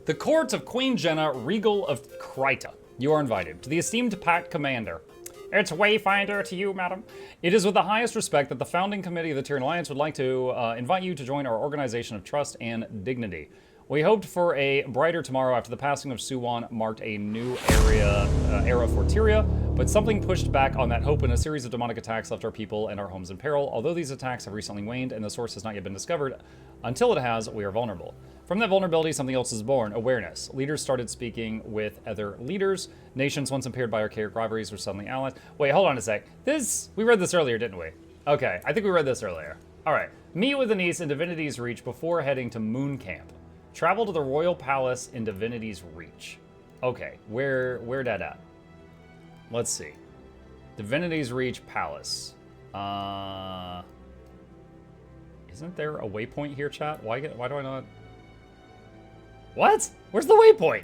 The court of Queen Jenna, Regal of Kryta. You are invited. To the esteemed Pact Commander. It's Wayfinder to you, madam. It is with the highest respect that the founding committee of the Tyrian Alliance would like to invite you to join our organization of trust and dignity. We hoped for a brighter tomorrow after the passing of Suwon marked a new era for Tyria, but something pushed back on that hope when a series of demonic attacks left our people and our homes in peril. Although these attacks have recently waned and the source has not yet been discovered, until it has, we are vulnerable. From that vulnerability, something else is born, awareness. Leaders started speaking with other leaders. Nations once impaired by archaic rivalries were suddenly allies. Wait, hold on a sec. We read this earlier, didn't we? Okay, I think we read this earlier. All right. Meet with Anise in Divinity's Reach before heading to Moon Camp. Travel to the Royal Palace in Divinity's Reach. Okay, where that at? Let's see. Divinity's Reach Palace. Isn't there a waypoint here, chat? Why do I not? What? Where's the waypoint?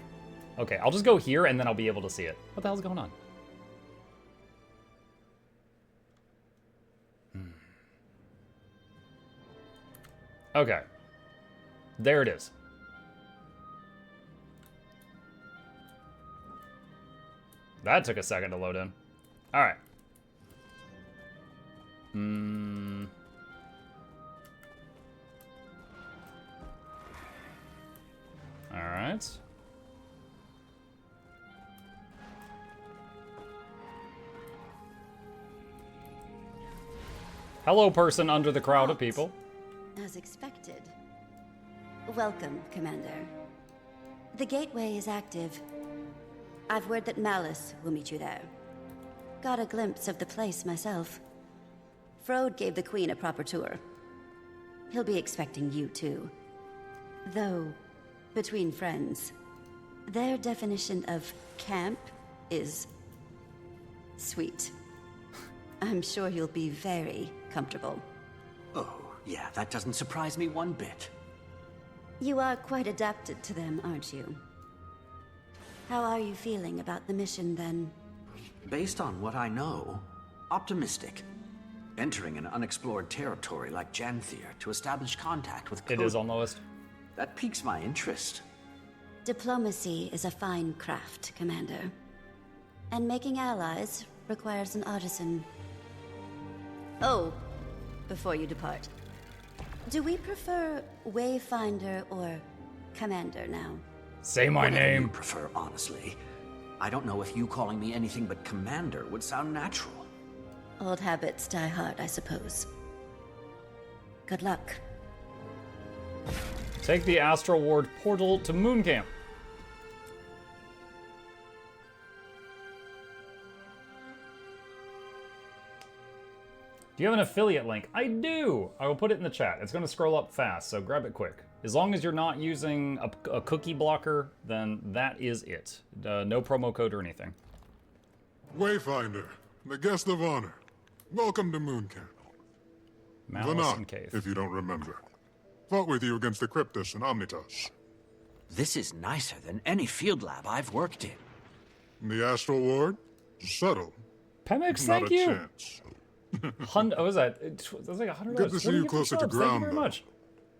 Okay, I'll just go here and then I'll be able to see it. What the hell's going on? Okay. There it is. That took a second to load in. All right. All right. Hello, person under the crowd of people. As expected. Welcome, Commander. The gateway is active. I've word that Malice will meet you there. Got a glimpse of the place myself. Frode gave the Queen a proper tour. He'll be expecting you too. Though, between friends, their definition of camp is sweet. I'm sure you'll be very comfortable. Oh, yeah, that doesn't surprise me one bit. You are quite adapted to them, aren't you? How are you feeling about the mission, then? Based on what I know, optimistic. Entering an unexplored territory like Janthir to establish contact with It is on the list. That piques my interest. Diplomacy is a fine craft, Commander. And making allies requires an artisan. Oh, before you depart, do we prefer Wayfinder or Commander now? Say my name. You prefer, honestly. I don't know if you calling me anything but Commander would sound natural. Old habits die hard, I suppose. Good luck. Take the Astral Ward portal to Moon Camp. Do you have an affiliate link? I do! I will put it in the chat. It's going to scroll up fast, so grab it quick. As long as you're not using a cookie blocker, then that is it. No promo code or anything. Wayfinder, the guest of honor. Welcome to Moon Camp. Malice and Cave. If you don't remember. Fought with you against the Cryptus and Omnitas. This is nicer than any field lab I've worked in. The Astral Ward? Subtle. Pemex, Not thank a you. chance. What was that? That was like $100. Good to see you closer to Thank you ground, very though. much.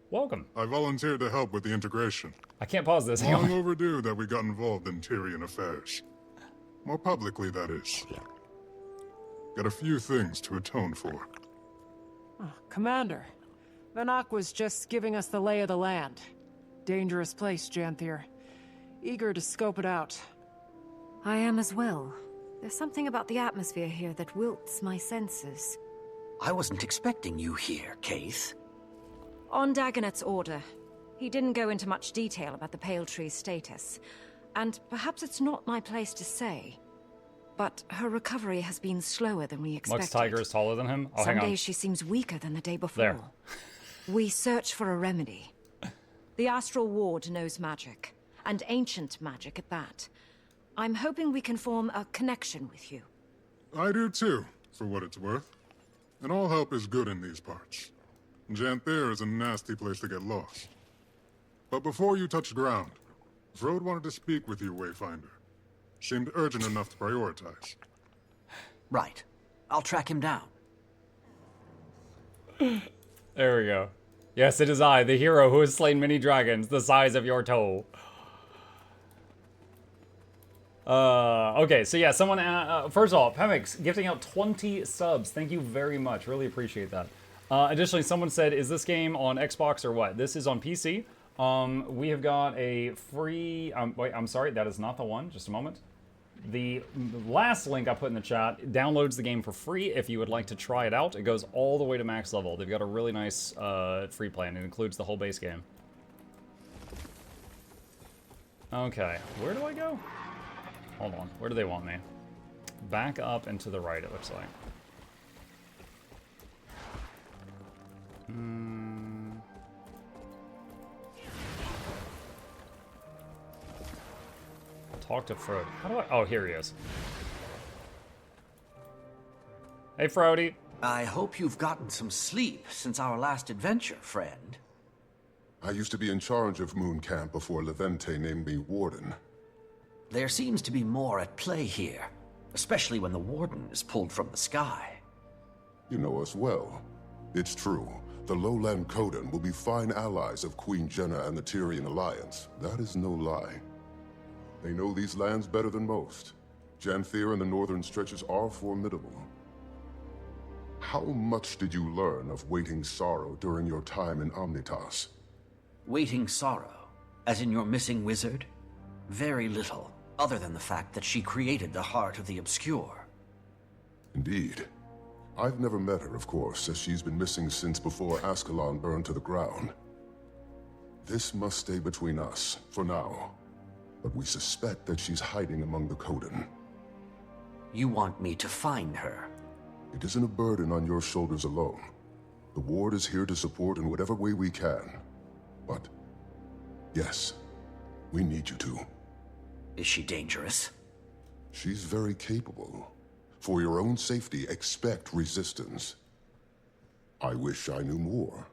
Welcome. I volunteered to help with the integration. I can't pause this. Hang Long on. overdue that we got involved in Tyrian affairs. More publicly, that is. Got a few things to atone for. Oh, Commander, Vanak was just giving us the lay of the land. Dangerous place, Janthir. Eager to scope it out. I am as well. There's something about the atmosphere here that wilts my senses. I wasn't expecting you here, Kaith. On Dagonet's order, he didn't go into much detail about the Pale Tree's status. And perhaps it's not my place to say, but her recovery has been slower than we expected. Lux Tiger is taller than him? Oh, Some hang on. days she seems weaker than the day before. There. We search for a remedy. The Astral Ward knows magic, and ancient magic at that. I'm hoping we can form a connection with you. I do too, for what it's worth. And all help is good in these parts. Janthir is a nasty place to get lost. But before you touch ground, Frode wanted to speak with you, Wayfinder. Seemed urgent enough to prioritize. Right. I'll track him down. There we go. Yes, it is I, the hero who has slain many dragons, the size of your toe. Okay, so yeah, someone, first of all, Pemix gifting out 20 subs. Thank you very much. Really appreciate that. Additionally, someone said, is this game on Xbox or what? This is on PC. We have got a free, wait, I'm sorry, that is not the one. Just a moment. The last link I put in the chat downloads the game for free if you would like to try it out. It goes all the way to max level. They've got a really nice free plan. It includes the whole base game. Okay, where do I go? Hold on, where do they want me? Back up and to the right, it looks like. Talk to Frode. How do I... Oh, here he is. Hey, Frode. I hope you've gotten some sleep since our last adventure, friend. I used to be in charge of Moon Camp before Levente named me Warden. There seems to be more at play here, especially when the Warden is pulled from the sky. You know us well. It's true. The Lowland Codan will be fine allies of Queen Jenna and the Tyrian Alliance. That is no lie. They know these lands better than most. Janthir and the northern stretches are formidable. How much did you learn of Waiting Sorrow during your time in Omnitas? Waiting Sorrow, as in your missing wizard? Very little, other than the fact that she created the Heart of the Obscure. Indeed. I've never met her, of course, as she's been missing since before Ascalon burned to the ground. This must stay between us, for now. But we suspect that she's hiding among the Codan. You want me to find her? It isn't a burden on your shoulders alone. The Ward is here to support in whatever way we can. But, yes, we need you to. Is she dangerous? She's very capable. For your own safety, expect resistance. I wish I knew more.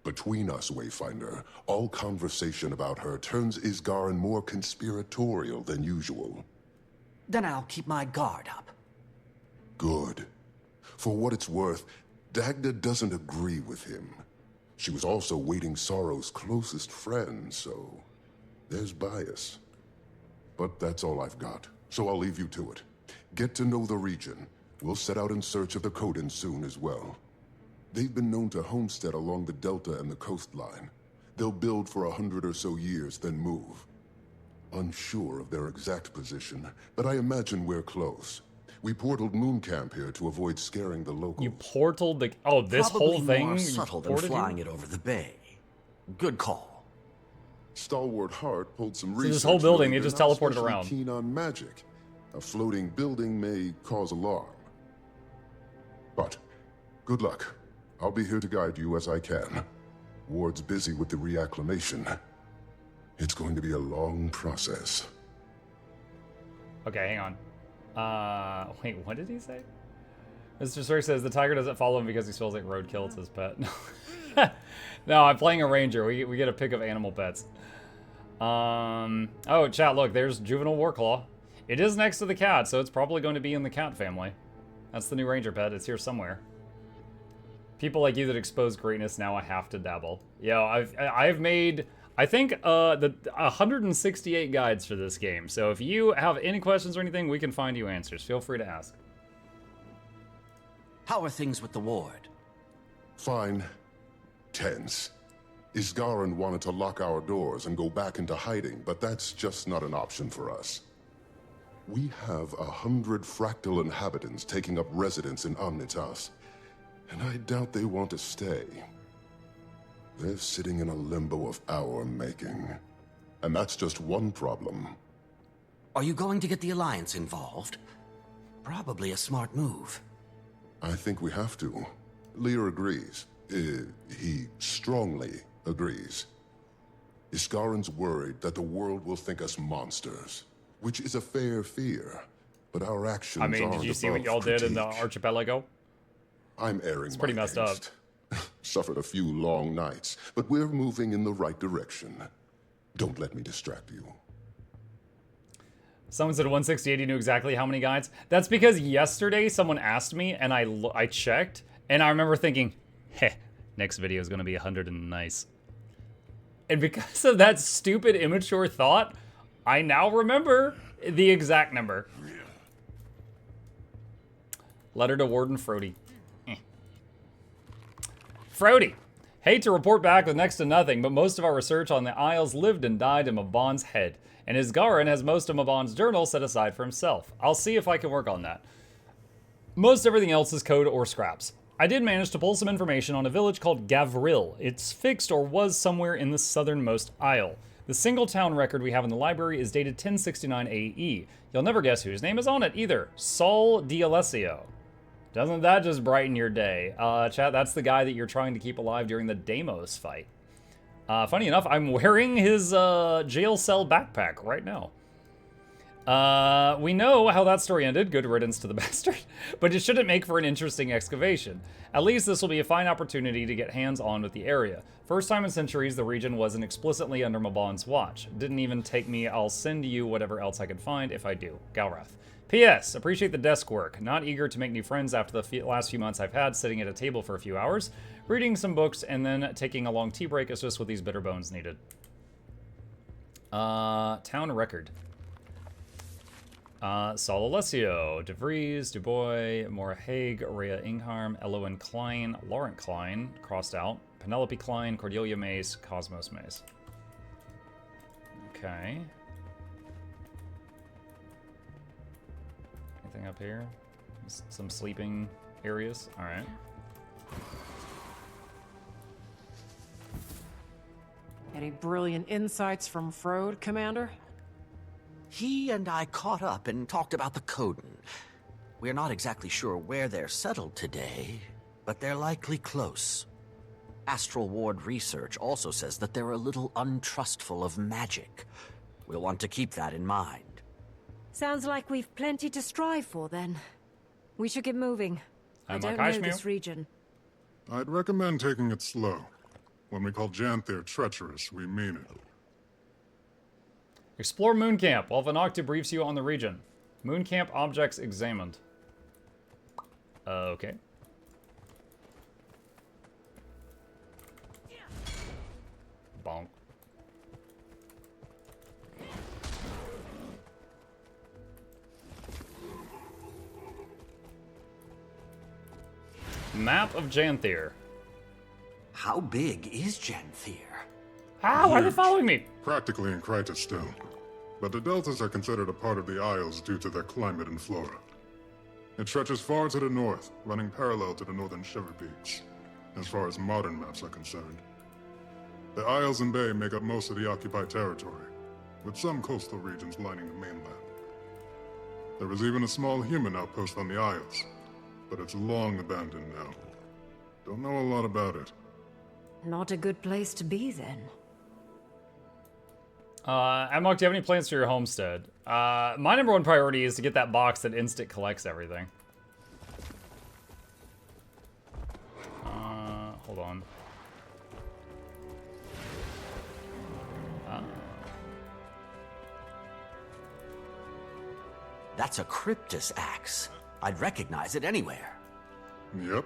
Between us, Wayfinder, all conversation about her turns Isgarin more conspiratorial than usual. Then I'll keep my guard up. Good. For what it's worth, Dagda doesn't agree with him. She was also Waiting Sorrow's closest friend, so there's bias. But that's all I've got, so I'll leave you to it. Get to know the region. We'll set out in search of the Codan soon as well. They've been known to homestead along the delta and the coastline. They'll build for 100 or so years, then move. Unsure of their exact position, but I imagine we're close. We portaled Moon Camp here to avoid scaring the locals. You portaled the... Oh, this Probably whole thing? more subtle than flying it over the bay. Good call. Stalwart Hart pulled some So research. this whole building, they they're just not teleported especially around. Keen on magic. A floating building may cause alarm. But good luck. I'll be here to guide you as I can. Ward's busy with the reacclimation. It's going to be a long process. Okay, hang on. Wait, what did he say? Mr. Sir says the tiger doesn't follow him because he smells like roadkill. It's his pet. No, I'm playing a ranger. We get a pick of animal pets. Oh, chat, look, there's juvenile warclaw. It is next to the cat, so it's probably going to be in the cat family. That's the new ranger pet. It's here somewhere. People like you that expose greatness, now I have to dabble. Yeah, I've made, I think, the 168 guides for this game. So if you have any questions or anything, we can find you answers. Feel free to ask. How are things with the Ward? Fine. Tense. Isgarin wanted to lock our doors and go back into hiding, but that's just not an option for us. We have 100 fractal inhabitants taking up residence in Omnitas, and I doubt they want to stay. They're sitting in a limbo of our making. And that's just one problem. Are you going to get the Alliance involved? Probably a smart move. I think we have to. Lear agrees. He strongly agrees. Iskarin's worried that the world will think us monsters, which is a fair fear, but our actions I mean, aren't did you see what above y'all did in the critique. archipelago? I'm airing It's pretty my messed up. angst. Suffered a few long nights, but we're moving in the right direction. Don't let me distract you. Someone said 168, he knew exactly how many guides. That's because yesterday someone asked me, and I checked, and I remember thinking, heh, next video is going to be 100 and nice. And because of that stupid, immature thought, I now remember the exact number. Letter to Warden Frode. Frode. Hate to report back with next to nothing, but most of our research on the Isles lived and died in Mabon's head. And his Garin has most of Mabon's journal set aside for himself. I'll see if I can work on that. Most everything else is code or scraps. I did manage to pull some information on a village called Gavril. It's fixed or was somewhere in the southernmost isle. The single town record we have in the library is dated 1069 AE. You'll never guess whose name is on it either. Saul D'Alessio. Doesn't that just brighten your day? Chat, that's the guy that you're trying to keep alive during the Deimos fight. Funny enough, I'm wearing his jail cell backpack right now. We know how that story ended, good riddance to the bastard, but it shouldn't make for an interesting excavation. At least this will be a fine opportunity to get hands-on with the area. First time in centuries the region wasn't explicitly under Mabon's watch. Didn't even take me, I'll send you whatever else I can find if I do. Galrath. P.S. Appreciate the desk work. Not eager to make new friends after the last few months I've had sitting at a table for a few hours, reading some books, and then taking a long tea break is just what these bitter bones needed. Town record. Saul Alessio, De Vries, Dubois, Maura Haig, Rhea Ingharm, Elowen Klein, Laurent Klein, crossed out, Penelope Klein, Cordelia Mace, Cosmos Mace. Okay. Anything up here? Some sleeping areas? Alright. Any brilliant insights from Frode, Commander? He and I caught up and talked about the Coden. We're not exactly sure where they're settled today, but they're likely close. Astral Ward research also says that they're a little untrustful of magic. We'll want to keep that in mind. Sounds like we've plenty to strive for, then. We should get moving. I don't know this region. I'd recommend taking it slow. When we call Janthir treacherous, we mean it. Explore Moon Camp while Vanok debriefs you on the region. Moon Camp objects examined. Okay. Bonk. Map of Janthir. How big is Janthir? How are they following me? Practically in Kryta still. But the deltas are considered a part of the Isles due to their climate and flora. It stretches far to the north, running parallel to the northern Shiver Peaks, as far as modern maps are concerned. The Isles and Bay make up most of the occupied territory, with some coastal regions lining the mainland. There is even a small human outpost on the Isles, but it's long abandoned now. Don't know a lot about it. Not a good place to be, then. Amok, do you have any plans for your homestead? My number one priority is to get that box that instant collects everything. Hold on. That's a Cryptus axe. I'd recognize it anywhere. Yep.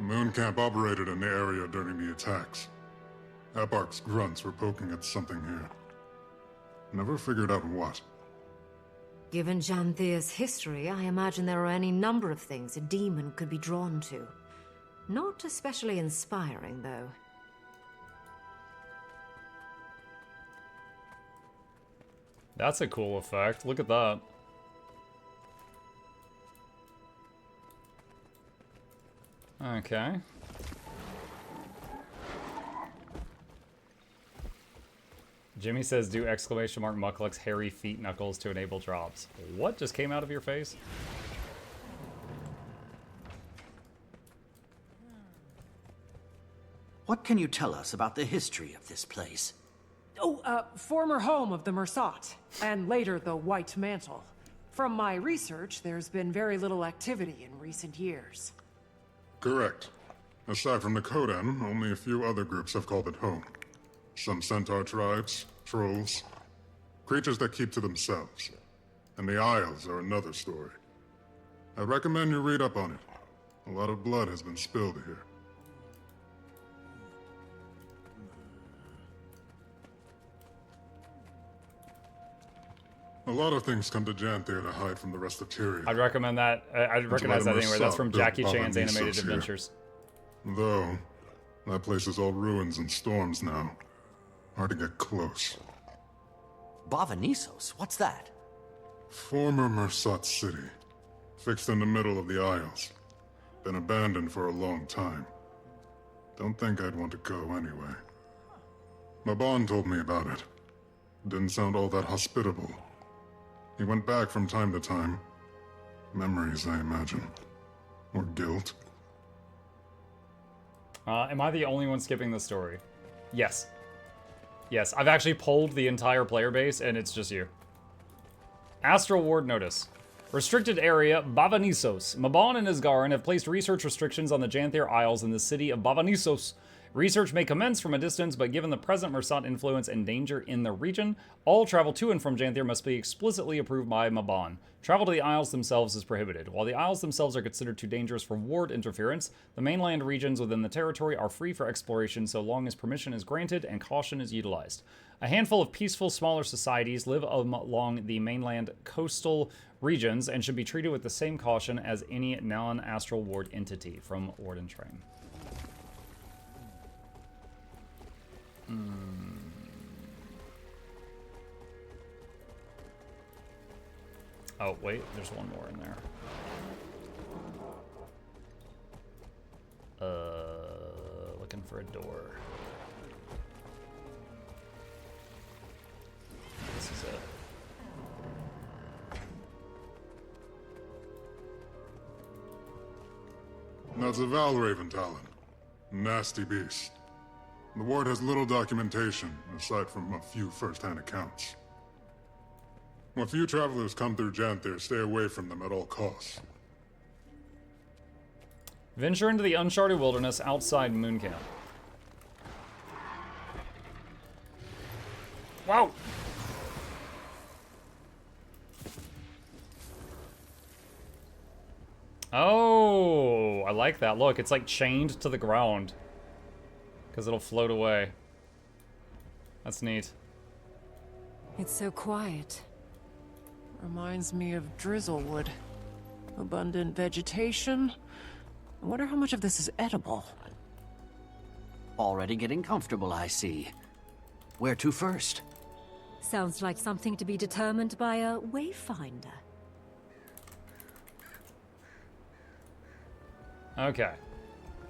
Moon Camp operated in the area during the attacks. Eparch's grunts were poking at something here. Never figured out what. Given Janthir's history, I imagine there are any number of things a demon could be drawn to. Not especially inspiring, though. That's a cool effect. Look at that. Okay. Jimmy says, do exclamation mark Mukluk's hairy feet knuckles to enable drops. What just came out of your face? What can you tell us about the history of this place? Oh, former home of the Mersat, and later the White Mantle. From my research, there's been very little activity in recent years. Correct. Aside from the Kodan, only a few other groups have called it home. Some centaur tribes, trolls, creatures that keep to themselves. And the Isles are another story. I recommend you read up on it. A lot of blood has been spilled here. lot of things come to Janthir to hide from the rest of Tyria. I'd recommend that. I'd recognize that anyway. That's from Jackie Built Chan's Baba Animated Nisos here. Adventures. Though, that place is all ruins and storms now. Hard to get close. Bavanisos? What's that? Former Mersat city. Fixed in the middle of the Isles. Been abandoned for a long time. Don't think I'd want to go anyway. Maban told me about it. Didn't sound all that hospitable. He went back from time to time. Memories, I imagine. Or guilt. Am I the only one skipping the story? Yes. Yes, I've actually polled the entire player base, and it's just you. Astral Ward Notice. Restricted area, Bavanisos. Maban and Isgarin have placed research restrictions on the Janthir Isles in the city of Bavanisos. Research may commence from a distance, but given the present Mersat influence and danger in the region, all travel to and from Janthir must be explicitly approved by Maban. Travel to the Isles themselves is prohibited. While the Isles themselves are considered too dangerous for ward interference, the mainland regions within the territory are free for exploration so long as permission is granted and caution is utilized. A handful of peaceful, smaller societies live along the mainland coastal regions and should be treated with the same caution as any non-astral ward entity. From Warden Train. Oh, wait, there's one more in there. Looking for a door. This is it. That's a Valraven Talon. Nasty beast. The ward has little documentation, aside from a few first-hand accounts. When few travelers come through Janthir, stay away from them at all costs. Venture into the uncharted wilderness outside Mooncamp. Wow! Oh, I like that. Look, it's like chained to the ground. Because it'll float away. That's neat. It's so quiet. Reminds me of Drizzlewood. Abundant vegetation. I wonder how much of this is edible. Already getting comfortable, I see. Where to first? Sounds like something to be determined by a wayfinder. Okay.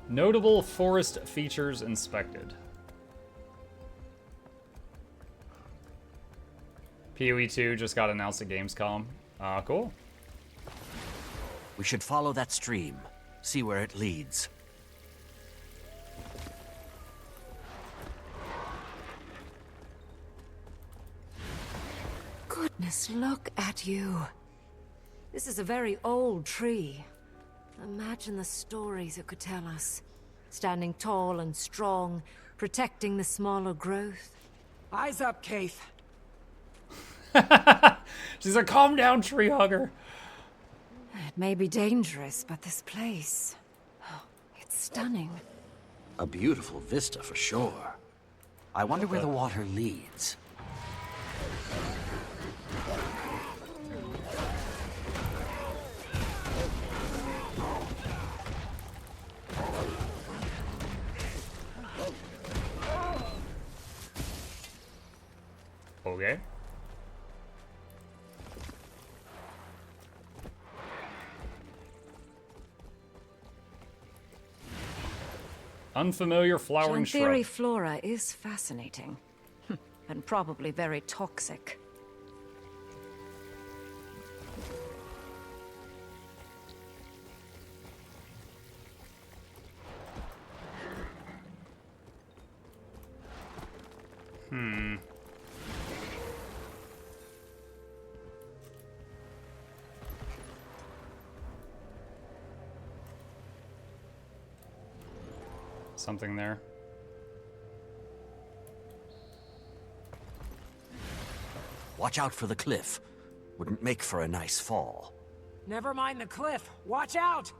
Notable forest features inspected. PoE 2 just got announced at Gamescom. Cool. We should follow that stream. See where it leads. Goodness, look at you. This is a very old tree. Imagine the stories it could tell us. Standing tall and strong, protecting the smaller growth. Eyes up, Keith. She's a calm down tree hugger. It may be dangerous, but this place... it's stunning. A beautiful vista for sure. I wonder where the water leads. Okay. Unfamiliar flowering Janthiri shrub. flora is fascinating. And probably very toxic. Something there. Watch out for the cliff. Wouldn't make for a nice fall. Never mind the cliff. Watch out!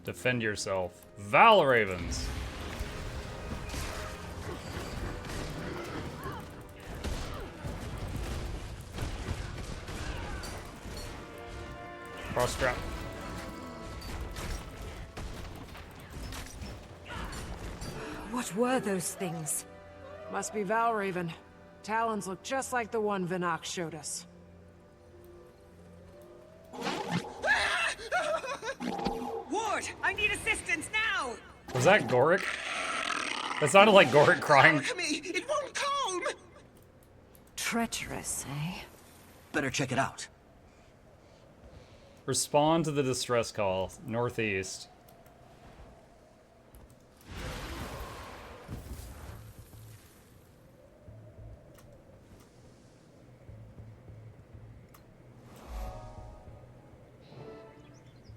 Defend yourself. Valravens. Cross strap. What were those things? Must be Valraven. Talons look just like the one Vinak showed us. Ward, I need assistance now! Was that Goric? That sounded like Goric crying. Alchemy! It won't calm! Treacherous, eh? Better check it out. Respond to the distress call. Northeast.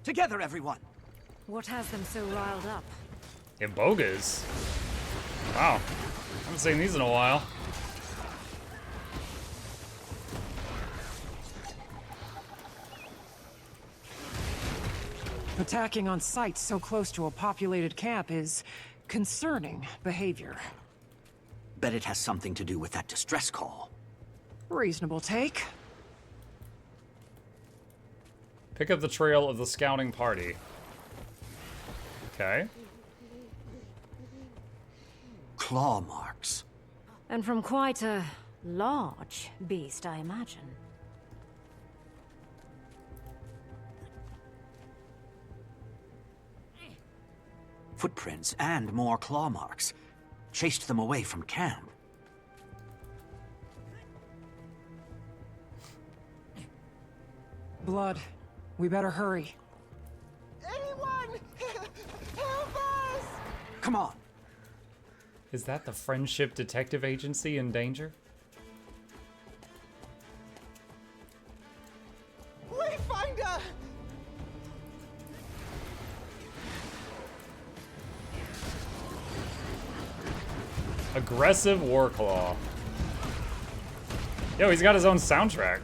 Together, everyone! What has them so riled up? Ibogas? Wow. Haven't seen these in a while. Attacking on sites so close to a populated camp is concerning behavior. Bet it has something to do with that distress call. Reasonable take. Pick up the trail of the scouting party. Okay. Claw marks. And from quite a large beast, I imagine. Footprints and more claw marks. Chased them away from camp. Blood. We better hurry. Anyone! Help us! Come on! Is that the Friendship Detective Agency in danger? Wayfinder! Aggressive warclaw. Yo, he's got his own soundtrack.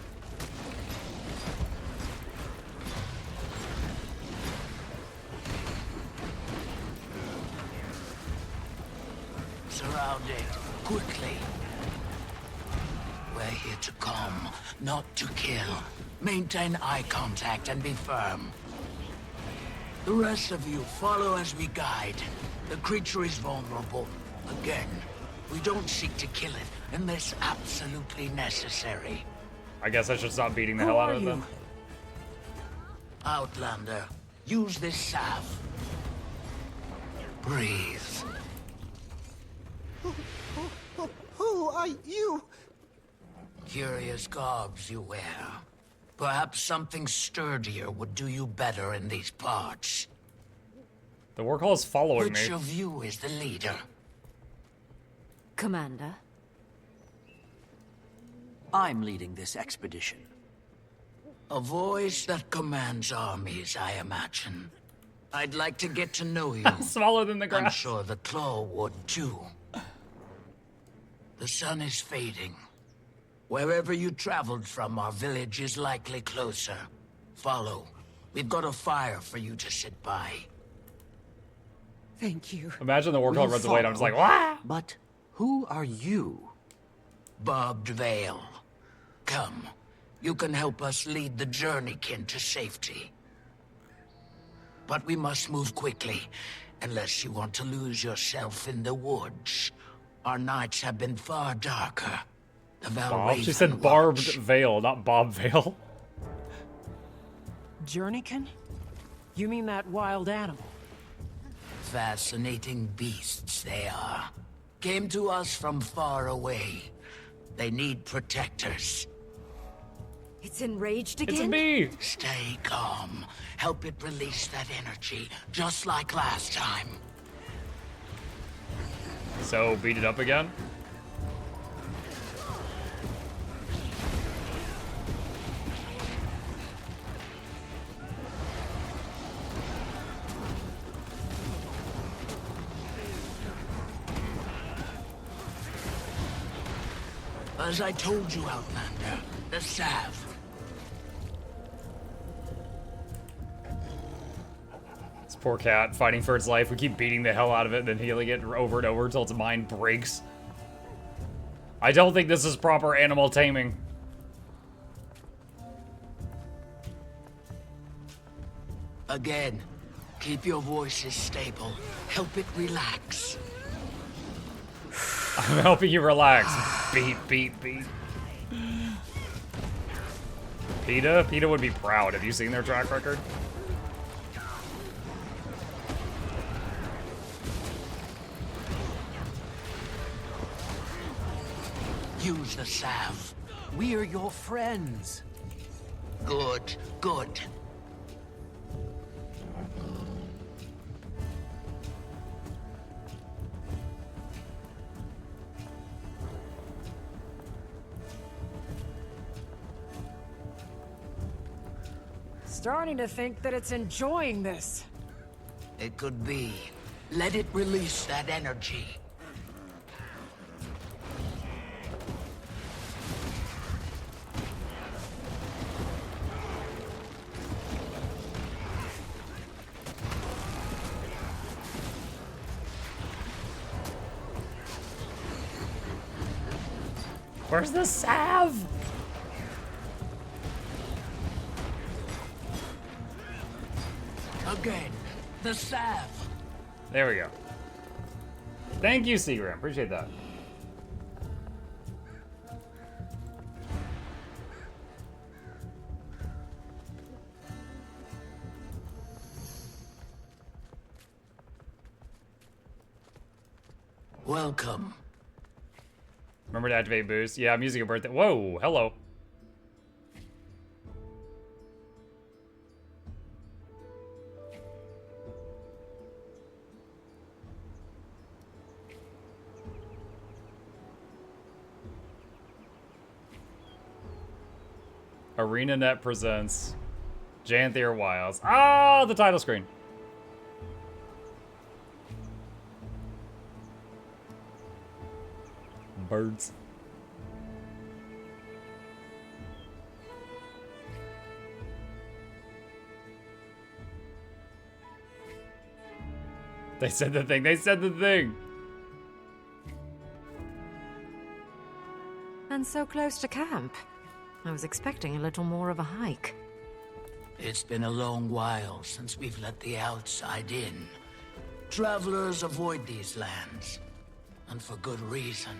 Surrounded. Quickly. We're here to calm, not to kill. Maintain eye contact and be firm. The rest of you follow as we guide. The creature is vulnerable. Again, we don't seek to kill it unless absolutely necessary. I guess I should stop beating the Who hell out are of you? them. Outlander, use this salve. Breathe. Who are you? Curious garbs you wear. Perhaps something sturdier would do you better in these parts. The warclaw is following Which me. of you is the leader? Commander? I'm leading this expedition. A voice that commands armies, I imagine. I'd like to get to know you. Smaller than the I'm grass. sure the Claw would too. The sun is fading. Wherever you traveled from, our village is likely closer. Follow. We've got a fire for you to sit by. Thank you. Imagine the warclaw We'll runs away and I'm just like, follow. wah! But who are you? Barbed Veil. Come. You can help us lead the journeykin to safety. But we must move quickly, unless you want to lose yourself in the woods. Our nights have been far darker. The Bob? She Valraven said barbed watch. veil, not Bob Veil. Journeykin? You mean that wild animal? Fascinating beasts they are. Came to us from far away. They need protectors. It's enraged It's a again? bee! Stay calm. Help it release that energy, just like last time. So, beat it up again? As I told you, Outlander, the salve. This poor cat fighting for its life. We keep beating the hell out of it and then healing it over and over until its mind breaks. I don't think this is proper animal taming. Again, keep your voices stable. Help it relax. I'm helping you relax. Beat, beat, beat. PETA would be proud. Have you seen their track record? Use the salve. We're your friends. Good, good. Starting to think that it's enjoying this. It could be. Let it release that energy. Where's the salve? Again, the salve. There we go. Thank you, Seagram. Appreciate that. Welcome. Remember to activate boost. Yeah, I'm using a birthday. Whoa, hello. ArenaNet presents Janthir Wilds. Ah, the title screen. Birds. They said the thing. They said the thing. And so close to camp. I was expecting a little more of a hike. It's been a long while since we've let the outside in. Travelers avoid these lands, and for good reason.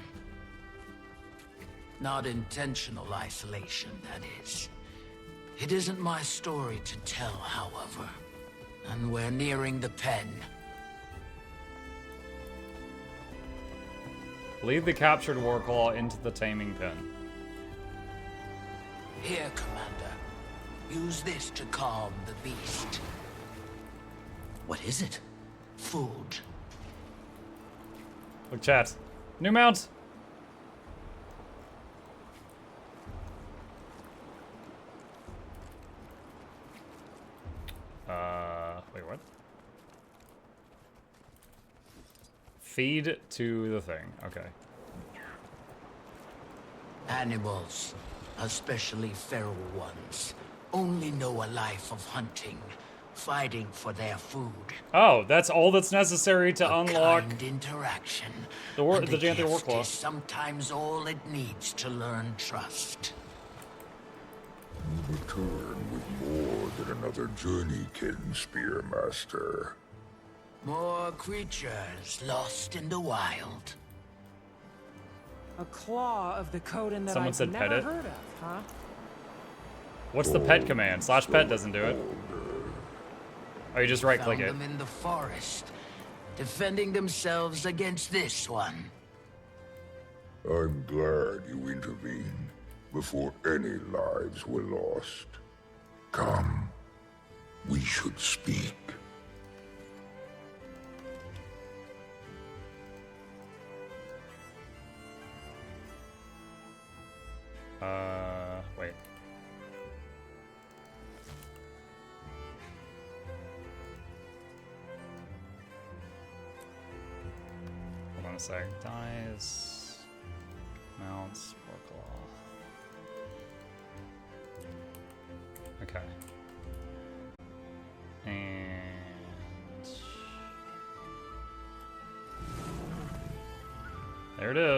Not intentional isolation, that is. It isn't my story to tell, however. And we're nearing the pen. Lead the captured warclaw into the taming pen. Here, Commander. Use this to calm the beast. What is it? Food. Look, chat. New mount. Wait, what? Feed to the thing. Okay. Animals, especially feral ones, only know a life of hunting, fighting for their food. Oh, that's all that's necessary to unlock Kind interaction. the And Janthir gift warclaw. is sometimes all it needs to learn trust. You return with more than another journeykin, Spearmaster. More creatures lost in the wild. A claw of the Coden that Someone I've said pet never it. heard of, huh? What's the pet command? Slash pet doesn't do it. Oh, you just right click Found it. them in the forest, defending themselves against this one. I'm glad you intervened before any lives were lost. Come, we should speak. Wait. Hold on a sec. Dies. Mounts. Warclaw. Okay. And... there it is.